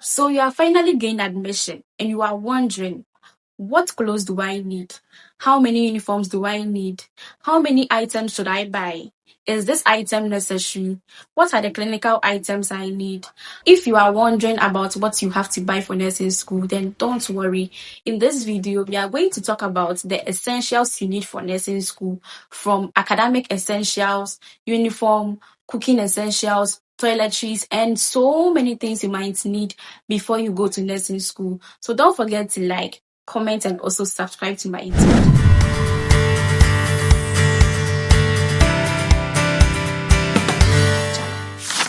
So you are finally gained admission and you are wondering, what clothes do I need? How many uniforms do I need? How many items should I buy? Is this item necessary? What are the clinical items I need? If you are wondering about what you have to buy for nursing school, then don't worry. In this video, we are going to talk about the essentials you need for nursing school, from academic essentials, uniform, cooking essentials, toiletries, and so many things you might need before you go to nursing school. So don't forget to like, comment, and also subscribe to my YouTube.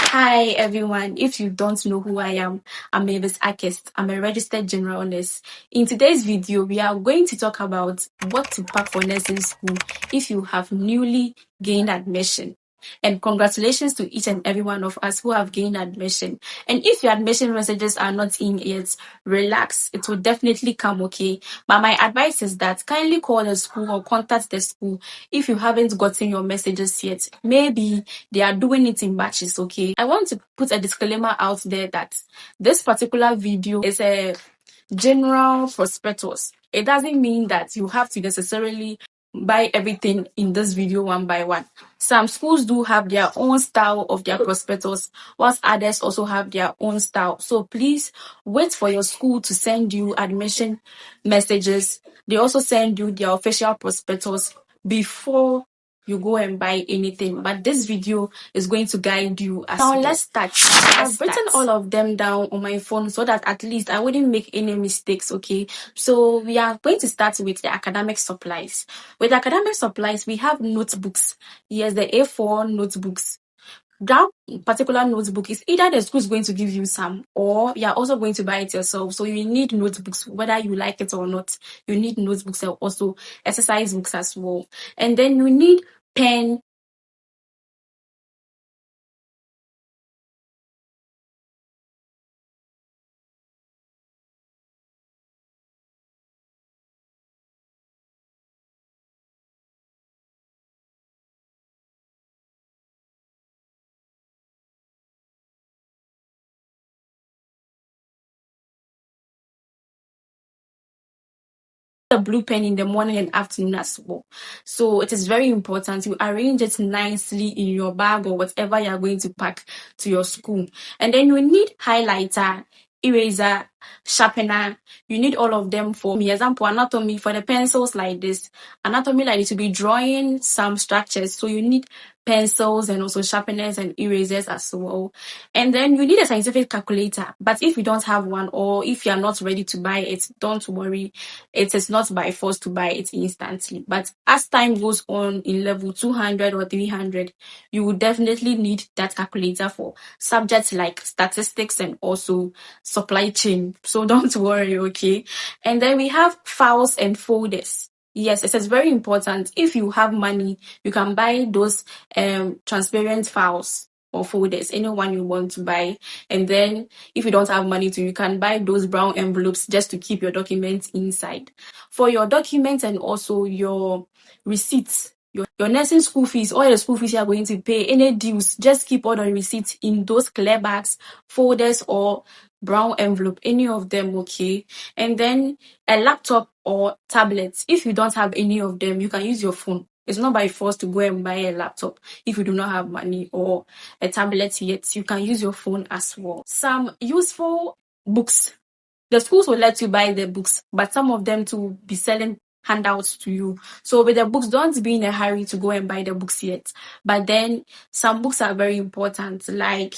Hi everyone, if you don't know who I am, I'm Mavis Akhurst. I'm a registered general nurse. In today's video, we are going to talk about what to pack for nursing school if you have newly gained admission. And congratulations to each and every one of us who have gained admission. And if your admission messages are not in yet, relax. It will definitely come, okay? But my advice is that kindly call the school or contact the school if you haven't gotten your messages yet. Maybe they are doing it in batches, okay? I want to put a disclaimer out there that this particular video is a general prospectus. It doesn't mean that you have to necessarily buy everything in this video one by one. Some schools do have their own style of their prospectus, whilst others also have their own style. So please wait for your school to send you admission messages. They also send you their official prospectus before you go and buy anything. But this video is going to guide you as well. Now let's start. I've written all of them down on my phone so that at least I wouldn't make any mistakes, okay? So we are going to start with the academic supplies. With academic supplies, we have notebooks. Yes, the A4 notebooks. That particular notebook is either the school is going to give you some, or you're also going to buy it yourself. So you need notebooks, whether you like it or not. You need notebooks and also exercise books as well. And then you need pen, the blue pen in the morning and afternoon as well. So it is very important you arrange it nicely in your bag or whatever you are going to pack to your school. And then you need highlighter, eraser, sharpener. You need all of them. For example, anatomy, for the pencils like this. Anatomy, like to be drawing some structures, so you need pencils and also sharpeners and erasers as well. And then you need a scientific calculator. But if you don't have one, or if you are not ready to buy it, don't worry. It is not by force to buy it instantly. But as time goes on in level 200 or 300, you will definitely need that calculator for subjects like statistics and also supply chain. So don't worry, okay? And then we have files and folders. Yes, it is very important. If you have money, you can buy those transparent files or folders, anyone you want to buy. And then if you don't have money to, you can buy those brown envelopes just to keep your documents inside. For your documents and also your receipts, your nursing school fees, all the school fees you are going to pay, any dues, just keep all the receipts in those clear bags, folders, or brown envelope, any of them, okay? And then a laptop or tablet. If you don't have any of them, you can use your phone. It's not by force to go and buy a laptop if you do not have money, or a tablet yet. You can use your phone as well. Some useful books. The schools will let you buy the books, but some of them to be selling handouts to you. So with the books, don't be in a hurry to go and buy the books yet. But then some books are very important, like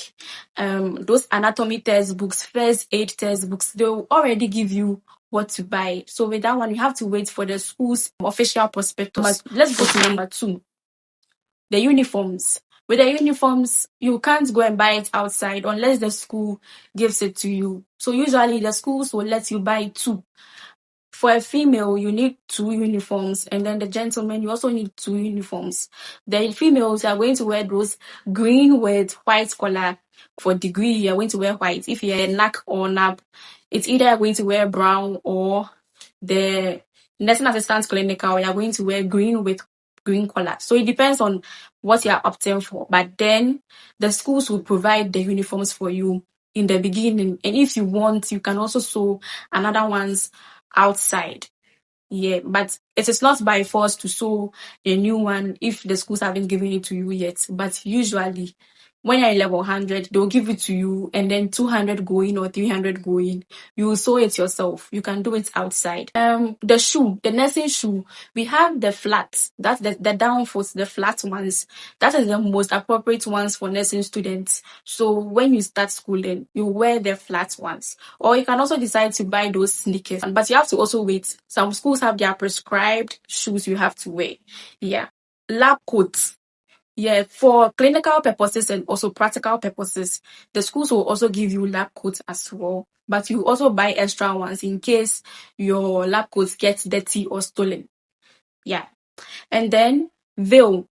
those anatomy textbooks, first aid textbooks. They will already give you what to buy. So with that one, you have to wait for the school's official prospectus. But let's go to number 2, the uniforms. With the uniforms, you can't go and buy it outside unless the school gives it to you. So usually the schools will let you buy 2. For a female, you need 2 uniforms, and then the gentlemen, you also need 2 uniforms. The females are going to wear those green with white collar. For degree, you're going to wear white. If you're a NAC or NAP, it's either you're going to wear brown, or the nursing assistant clinical, you're going to wear green with green collar. So it depends on what you're opting for. But then the schools will provide the uniforms for you. in the beginning. And if you want, you can also sew another ones outside. Yeah, but it is not by force to sew a new one if the schools haven't given it to you yet. But usually, when you're in level 100, they'll give it to you, and then 200 going or 300 going. You will sew it yourself. You can do it outside. The nursing shoe, we have the flats. That's the down foot, the flat ones. That is the most appropriate ones for nursing students. So when you start schooling, you wear the flat ones. Or you can also decide to buy those sneakers. But you have to also wait. Some schools have their prescribed shoes you have to wear. Yeah. Lab coats. Yeah, for clinical purposes and also practical purposes, the schools will also give you lab coats as well. But you also buy extra ones in case your lab coats get dirty or stolen. Yeah. And then veil.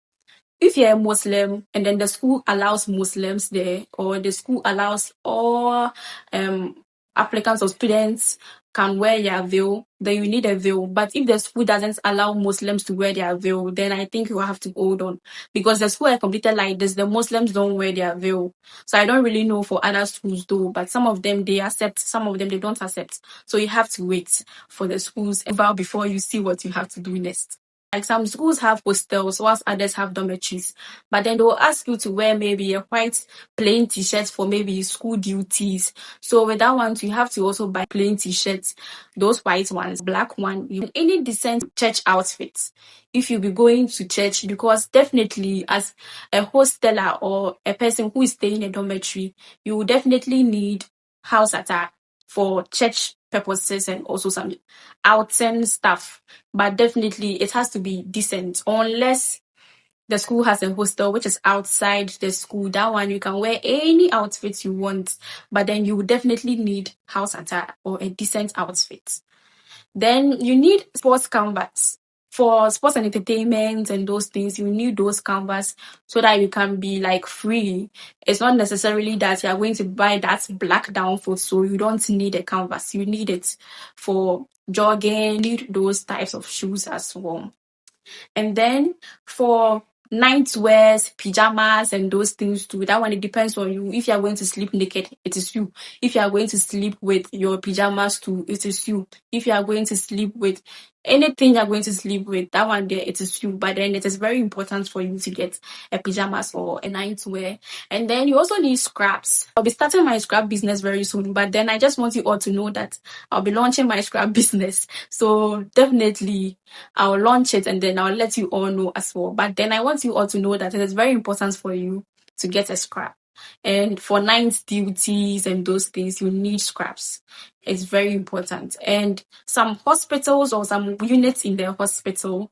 If you're a Muslim and then the school allows Muslims there, or the school allows all applicants or students can wear their veil, then you need a veil. But if the school doesn't allow Muslims to wear their veil, then I think you have to hold on. Because the school I completed like this, the Muslims don't wear their veil. So I don't really know for other schools though, but some of them they accept, some of them they don't accept. So you have to wait for the schools eval before you see what you have to do next. Like some schools have hostels, whilst others have dormitories. But then they'll ask you to wear maybe a white plain t-shirt for maybe school duties. So with that one, you have to also buy plain t-shirts, those white ones, black one, any decent church outfits. If you be going to church, because definitely as a hosteler or a person who is staying in a dormitory, you will definitely need house attire for church purposes and also some outing stuff. But definitely it has to be decent unless the school has a hostel which is outside the school. That one you can wear any outfit you want, but then you would definitely need house attire or a decent outfit. Then you need sports canvas. For sports and entertainment and those things, you need those canvas so that you can be like free. It's not necessarily that you are going to buy that black down foot, so you don't need a canvas. You need it for jogging, you need those types of shoes as well. And then for night wears, pajamas, and those things too, that one it depends on you. If you are going to sleep naked, it is you. If you are going to sleep with your pajamas too, it is you. If you are going to sleep with anything you're going to sleep with, that one there, it is you. But then it is very important for you to get a pajamas or a night wear. And then you also need scraps. I'll be starting my scrap business very soon, but then I just want you all to know that I'll be launching my scrap business. So definitely I'll launch it and then I'll let you all know as well. But then I want you all to know that it is very important for you to get a scrap. And for night duties and those things, you need scraps. It's very important. And some hospitals or some units in the hospital,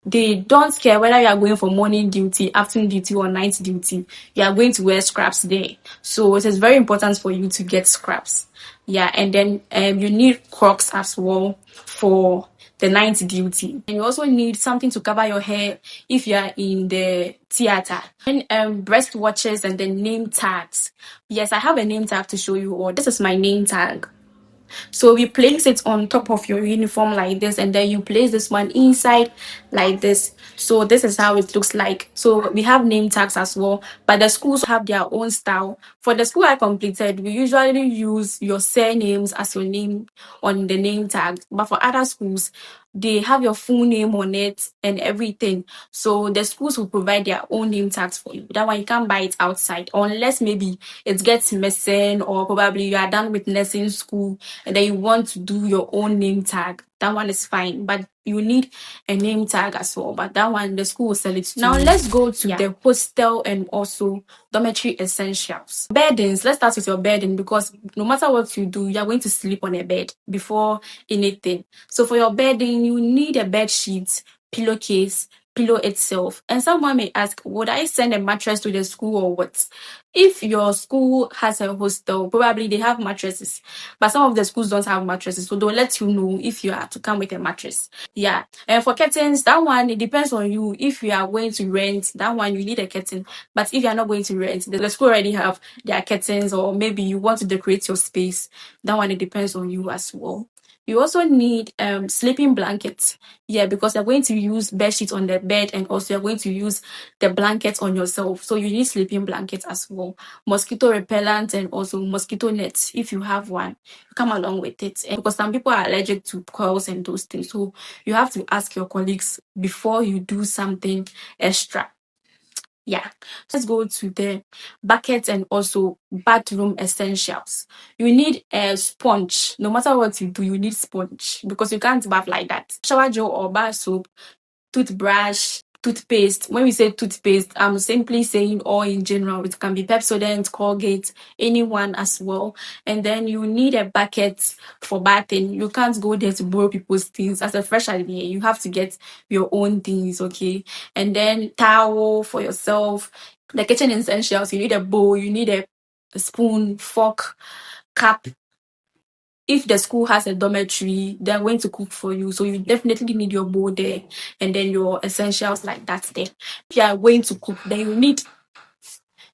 they don't care whether you are going for morning duty, afternoon duty, or night duty. You are going to wear scraps there. So it is very important for you to get scraps. Yeah, and then you need Crocs as well for the night duty. And you also need something to cover your hair if you are in the theater. And breast watches and then name tags. Yes, I have a name tag to show you all. This is my name tag. So you place it on top of your uniform like this, and then you place this one inside like this. So this is how it looks like. So we have name tags as well, but the schools have their own style. For the school I completed, we usually use your surnames as your name on the name tag, but for other schools, they have your full name on it and everything. So the schools will provide their own name tags for you. That one you can't buy it outside unless maybe it gets missing, or probably you are done with nursing school and then you want to do your own name tag. That one is fine, but you need a name tag as well. But that one the school will sell it to you. Now let's go to the hostel and also dormitory essentials. Beddings. Let's start with your bedding, because no matter what you do, you are going to sleep on a bed before anything. So for your bedding, you need a bed sheet, pillowcase, pillow itself. And someone may ask, would I send a mattress to the school or what? If your school has a hostel, probably they have mattresses, but some of the schools don't have mattresses, so they'll let you know if you are to come with a mattress. Yeah. And for curtains, that one it depends on you. If you are going to rent, that one you need a curtain. But if you are not going to rent, the school already have their curtains, or maybe you want to decorate your space. That one it depends on you as well. You also need sleeping blankets. Yeah, because you're going to use bed sheets on the bed, and also you're going to use the blankets on yourself. So you need sleeping blankets as well. Mosquito repellent and also mosquito nets if you have one. Come along with it. And because some people are allergic to coils and those things. So you have to ask your colleagues before you do something extra. Yeah, let's go to the buckets and also bathroom essentials. You need a sponge. No matter what you do, you need sponge because you can't bath like that. Shower gel or bar soap, toothbrush, toothpaste. When we say toothpaste, I'm simply saying all in general. It can be Pepsodent, Colgate, anyone as well. And then you need a bucket for bathing. You can't go there to borrow people's things. As a fresh idea, you have to get your own things, okay? And then towel for yourself. The kitchen essentials, you need a bowl, you need a spoon, fork, cup. If the school has a dormitory, they're going to cook for you. So you definitely need your bowl there and then your essentials like that there. If you are going to cook, then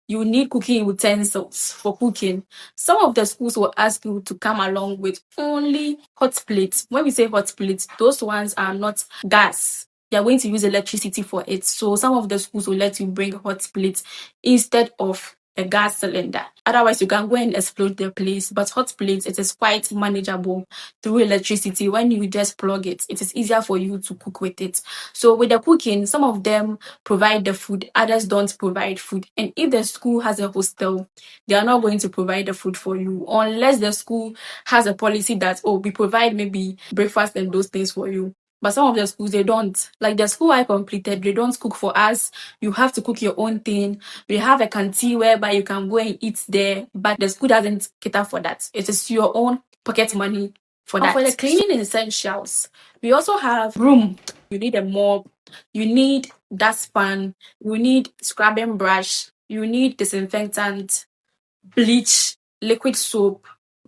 you need cooking utensils for cooking. Some of the schools will ask you to come along with only hot plates. When we say hot plates, those ones are not gas. You're going to use electricity for it. So some of the schools will let you bring hot plates instead of a gas cylinder. Otherwise, you can go and explode the place. But hot plates, it is quite manageable through electricity. When you just plug it, it is easier for you to cook with it. So with the cooking, some of them provide the food, others don't provide food. And if the school has a hostel, they are not going to provide the food for you unless the school has a policy that, oh, we provide maybe breakfast and those things for you. But some of the schools, they don't. Like the school I completed, they don't cook for us. You have to cook your own thing. We have a canteen whereby you can go and eat there, but the school doesn't cater for that. It is your own pocket money for that. And for the cleaning essentials, we also have broom. You need a mop. You need dustpan. You need scrubbing brush. You need disinfectant, bleach, liquid soap,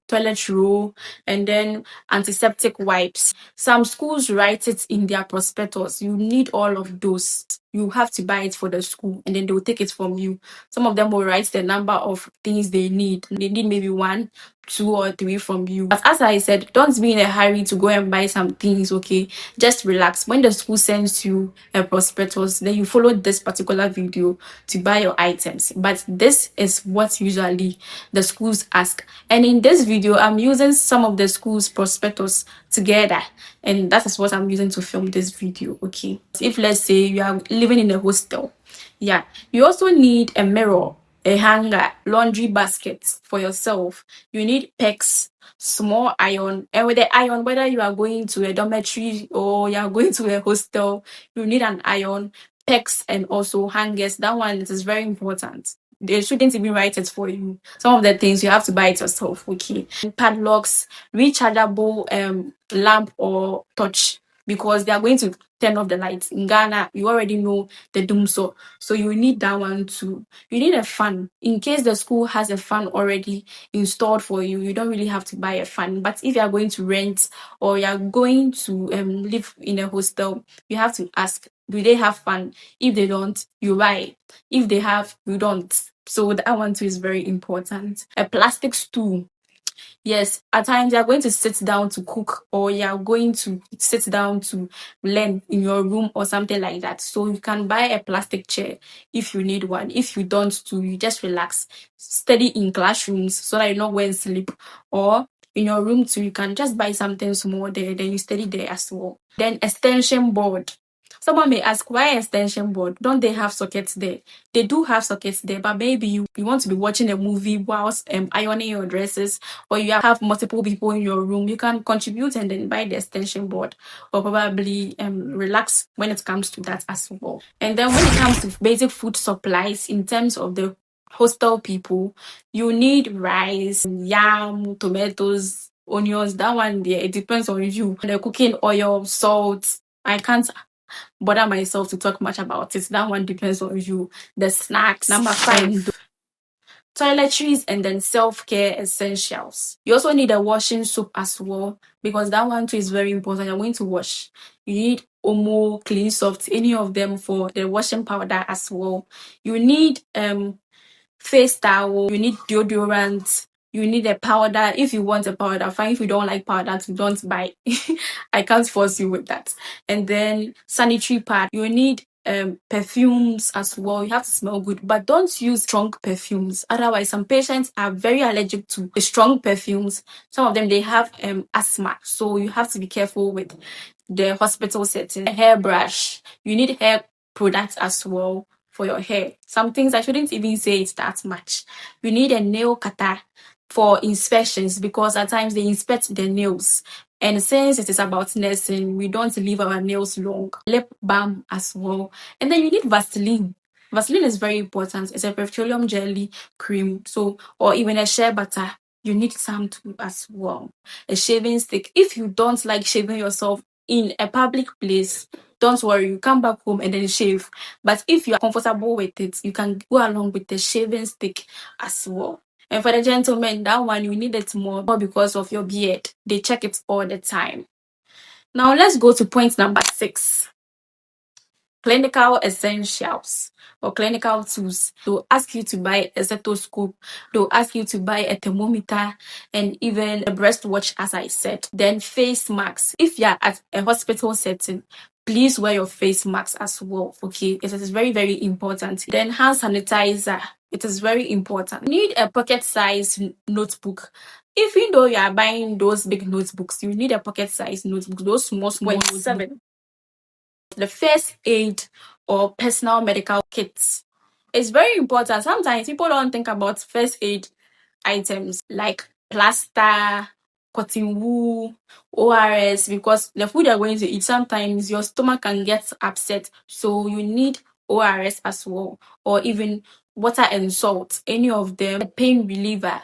toilet roll, and then antiseptic wipes. Some schools write it in their prospectus. You need all of those. You have to buy it for the school and then they will take it from you. Some of them will write the number of things they need. They need maybe 1, 2, or 3 from you. But as I said, don't be in a hurry to go and buy some things, okay? Just relax. When the school sends you a prospectus, then you follow this particular video to buy your items. But this is what usually the schools ask. And in this video, I'm using some of the school's prospectus together. And that is what I'm using to film this video, okay? If let's say you are living in a hostel, yeah, you also need a mirror, a hanger, laundry basket for yourself. You need pegs, small iron, and with the iron, whether you are going to a dormitory or you are going to a hostel, you need an iron, pegs, and also hangers. That one, it is very important. They shouldn't even write it for you. Some of the things you have to buy it yourself, okay? And padlocks, rechargeable lamp or torch, because they are going to turn off the lights. In Ghana, you already know the doom, so you need that one too. You need a fan. In case the school has a fan already installed for you, you don't really have to buy a fan. But if you are going to rent or you are going to live in a hostel, you have to ask, do they have fan? If they don't, you buy it. If they have, you don't. So that one too is very important. A plastic stool. Yes, at times you're going to sit down to cook or you're going to sit down to learn in your room or something like that. So you can buy a plastic chair if you need one. If you don't, to you just relax. Study in classrooms so that you know when sleep, or in your room too, you can just buy something small there, then you study there as well. Then extension board. Someone may ask, why extension board? Don't they have sockets there? They do have sockets there, but maybe you want to be watching a movie whilst ironing your dresses, or you have multiple people in your room. You can contribute and then buy the extension board, or probably relax when it comes to that as well. And then when it comes to basic food supplies, in terms of the hostel people, you need rice, yam, tomatoes, onions. That one there, it depends on you. The cooking oil, salt. I can't bother myself to talk much about it. That one depends on you. The snacks. Number 5, toiletries and then self-care essentials. You also need a washing soap as well, because that one too is very important. You're going to wash. You need Omo, Clean Soft, any of them for the washing powder as well. You need face towel. You need deodorant. You need a powder. If you want a powder, fine. If you don't like powder, don't buy. I can't force you with that. And then sanitary pad. You need perfumes as well. You have to smell good, but don't use strong perfumes. Otherwise, some patients are very allergic to the strong perfumes. Some of them, they have asthma, so you have to be careful with the hospital setting. A hairbrush. You need hair products as well for your hair. Some things I shouldn't even say it's that much. You need a nail cutter for inspections, because at times they inspect the nails. And since it is about nursing, we don't leave our nails long. Lip balm as well. And then you need Vaseline. Vaseline is very important. It's a petroleum jelly cream. So, or even a shea butter. You need some too as well. A shaving stick. If you don't like shaving yourself in a public place, don't worry, you come back home and then shave. But if you are comfortable with it, you can go along with the shaving stick as well. And for the gentlemen, that one you need it more because of your beard. They check it all the time. Now let's go to point number 6. Clinical essentials or clinical tools. They'll ask you to buy a stethoscope. They'll ask you to buy a thermometer and even a breast watch, as I said. Then face masks. If you're at a hospital setting, please wear your face mask as well. Okay, it is very, very important. Then hand sanitizer. It is very important. You need a pocket size notebook. Even though you are buying those big notebooks, you need a pocket size notebook. Those small 7. The first aid or personal medical kits. It's very important. Sometimes people don't think about first aid items like plaster, cotton wool, ORS, because the food you're going to eat, sometimes your stomach can get upset. So you need ORS as well, or even water and salt, any of them, a pain reliever.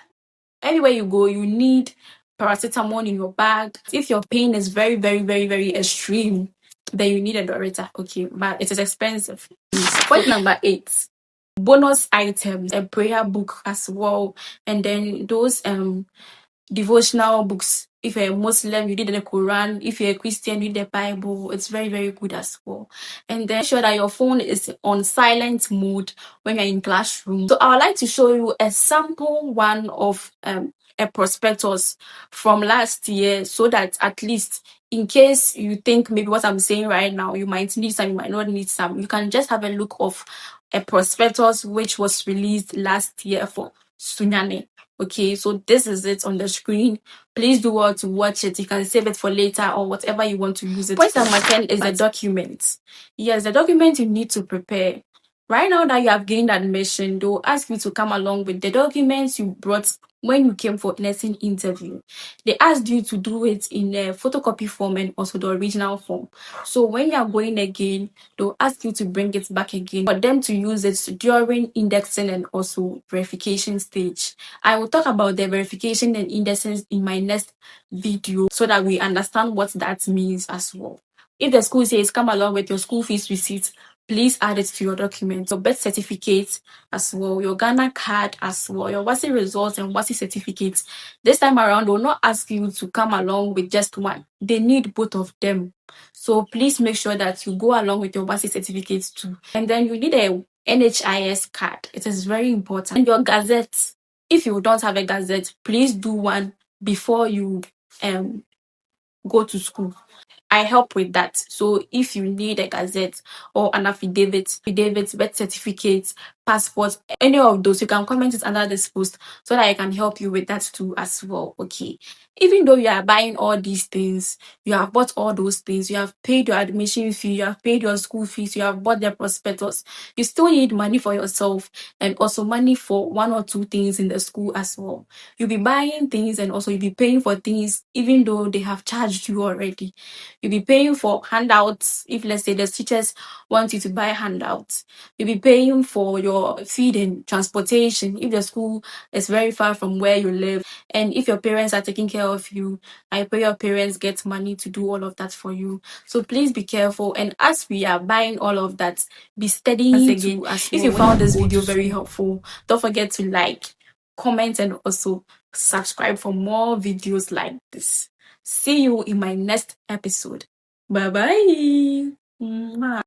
Anywhere you go, you need paracetamol in your bag. If your pain is very, very, very, very extreme, then you need a Dorita. Okay, but it is expensive. Point number 8. Bonus items, a prayer book as well, and then those devotional books. If you're a Muslim, you need the Quran. If you're a Christian, you need the Bible. It's very, very good as well. And then make sure that your phone is on silent mode when you're in classroom. So I would like to show you a sample one of a prospectus from last year, so that at least in case you think maybe what I'm saying right now, you might need some, you might not need some, you can just have a look of a prospectus which was released last year for Sunyane. Okay, so this is it on the screen. Please do well to watch it. You can save it for later or whatever you want to use it. Point number 10 is the documents. Yes, the document you need to prepare. Right now that you have gained admission, they'll ask you to come along with the documents you brought when you came for nursing interview. They asked you to do it in a photocopy form and also the original form. So when you are going again, they'll ask you to bring it back again for them to use it during indexing and also verification stage. I will talk about the verification and indexing in my next video so that we understand what that means as well. If the school says come along with your school fees receipt, please add it to your document. Your birth certificate as well, your Ghana card as well, your WASI results and WASI certificates. This time around, they will not ask you to come along with just one. They need both of them. So please make sure that you go along with your WASI certificates too. And then you need a NHIS card. It is very important. And your gazette. If you don't have a gazette, please do one before you go to school. I help with that. So if you need a gazette or an affidavit, birth certificate, passport, any of those, you can comment it under this post so that I can help you with that too as well. Okay. Even though you are buying all these things, you have bought all those things, you have paid your admission fee, you have paid your school fees, you have bought the prospectus, you still need money for yourself and also money for one or two things in the school as well. You'll be buying things and also you'll be paying for things even though they have charged you already. You'll be paying for handouts if, let's say, the teachers want you to buy handouts. You'll be paying for your feeding, transportation if the school is very far from where you live. And if your parents are taking care of you, I pray your parents get money to do all of that for you. So please be careful. And as we are buying all of that, be studying again. If you found this video very helpful, don't forget to like, comment, and also subscribe for more videos like this. See you in my next episode. Bye bye.